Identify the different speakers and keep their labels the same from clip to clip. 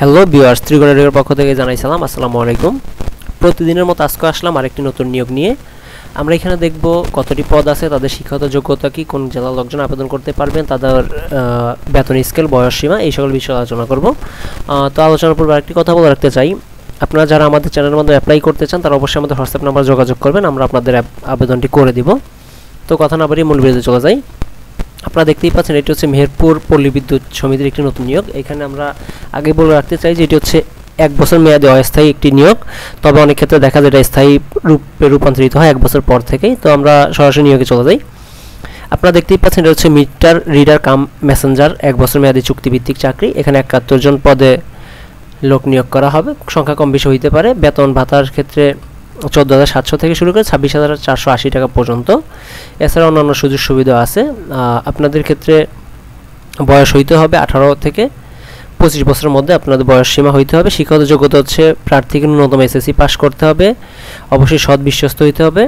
Speaker 1: Hello viewers, ত্রিগুণের পক্ষ থেকে জানাই সালাম। আসসালামু আলাইকুম। প্রতিদিনের মতো আজকে আসলাম আরেকটি নতুন নিয়োগ নিয়ে। আমরা এখানে দেখব কতটি পদ আছে, তাদের শিক্ষাগত যোগ্যতা কি, কোন জেলার লোকজন আবেদন করতে পারবেন, তাদের বেতন স্কেল, বয়স সীমা, এই সকল বিষয়ে আলোচনা করব। তো আলোচনার পূর্বে আরেকটি কথা বলে রাখতে চাই, আপনারা যারা আমাদের চ্যানেলের মধ্যে অ্যাপ্লাই করতে চান তারা অবশ্যই আমাদের হোয়াটসঅ্যাপ নাম্বার যোগাযোগ করবেন, আমরা আপনাদের আবেদনটি করে দিব। তো কথা না বাড়িয়ে মূল ভিডিওতে চলে যাই। আপনারা দেখতেই পাচ্ছেন এটি হচ্ছে মেহেরপুর পল্লী বিদ্যুৎ সমিতির একটি নতুন নিয়োগ। এখানে আমরা আগে বলে রাখতে চাই যে এটি হচ্ছে 1 বছর মেয়াদী অস্থায়ী একটি নিয়োগ, তবে অনেক ক্ষেত্রে দেখা যায় এটা স্থায়ী রূপে রূপান্তরিত হয় 1 বছর পর থেকেই। তো আমরা সরাসরি নিয়োগে চলে যাই। আপনারা দেখতেই পাচ্ছেন এটা হচ্ছে মিটার রিডার কাম মেসেঞ্জার, 1 বছর মেয়াদী চুক্তিভিত্তিক চাকরি। এখানে 71 জন পদে লোক নিয়োগ করা হবে, সংখ্যা কম বেশি হইতে পারে। বেতন ভাতার ক্ষেত্রে 14,700 থেকে শুরু করে 26,480 টাকা পর্যন্ত। এছাড়া অন্যান্য সুযোগ সুবিধা আছে। আপনাদের ক্ষেত্রে বয়স হইতে হবে 18 থেকে 25 বছরের মধ্যে আপনাদের বয়স সীমা হইতে হবে। শিক্ষাগত যোগ্যতা হচ্ছে প্রার্থীকে ন্যূনতম এসএসসি পাস করতে হবে, অবশ্যই সৎ বিশ্বস্ত হইতে হবে,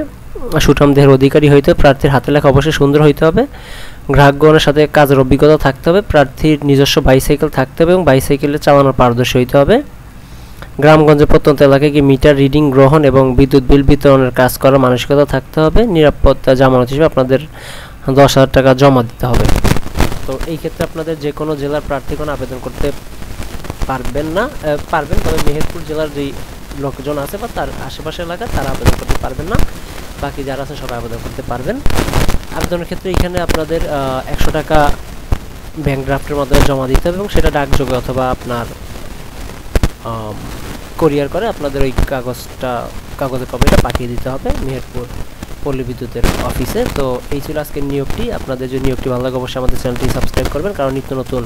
Speaker 1: সুঠাম দেহের অধিকারী হইতে হবে, প্রার্থীর হাতে লেখা অবশ্যই সুন্দর হইতে হবে, গ্রাহকগণের সাথে কাজের অভিজ্ঞতা থাকতে হবে, প্রার্থীর নিজস্ব বাইসাইকেল থাকতে হবে এবং বাইসাইকেলে চালানোর পারদর্শী হইতে হবে। গ্রামগঞ্জে প্রত্যন্ত এলাকায় গিয়ে মিটার রিডিং গ্রহণ এবং বিদ্যুৎ বিল বিতরণের কাজ করার মানসিকতা থাকতে হবে। নিরাপত্তা জামানত হিসেবে আপনাদের 10,000 টাকা জমা দিতে হবে। তো এই ক্ষেত্রে আপনাদের যে কোনো জেলার প্রার্থীগণ আবেদন করতে পারবেন, তবে মেহেরপুর জেলার যেই লোকজন আছে বা তার আশেপাশে এলাকা তারা আবেদন করতে পারবেন না, বাকি যারা আছে সবাই আবেদন করতে পারবেন। আবেদনের ক্ষেত্রে এখানে আপনাদের 100 টাকা ব্যাংক ড্রাফটের মাধ্যমে জমা দিতে হবে এবং সেটা ডাকযোগে অথবা আপনার কোরিয়ার করে আপনাদের ওই কাগজের কপিটা পাঠিয়ে দিতে হবে মেহেরপুর পল্লী বিদ্যুতের অফিসে। তো এই ছিল আজকের নিয়োগটি। আপনাদের যদি নিয়োগটি ভালো লাগে অবশ্যই আমাদের চ্যানেলটি সাবস্ক্রাইব করবেন, কারণ নিত্য নতুন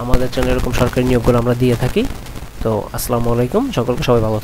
Speaker 1: আমাদের চ্যানেলে এরকম সরকারি নিয়োগগুলো আমরা দিয়ে থাকি। তো আসসালামু আলাইকুম, সকলকে সবাই ভালো থাকবেন।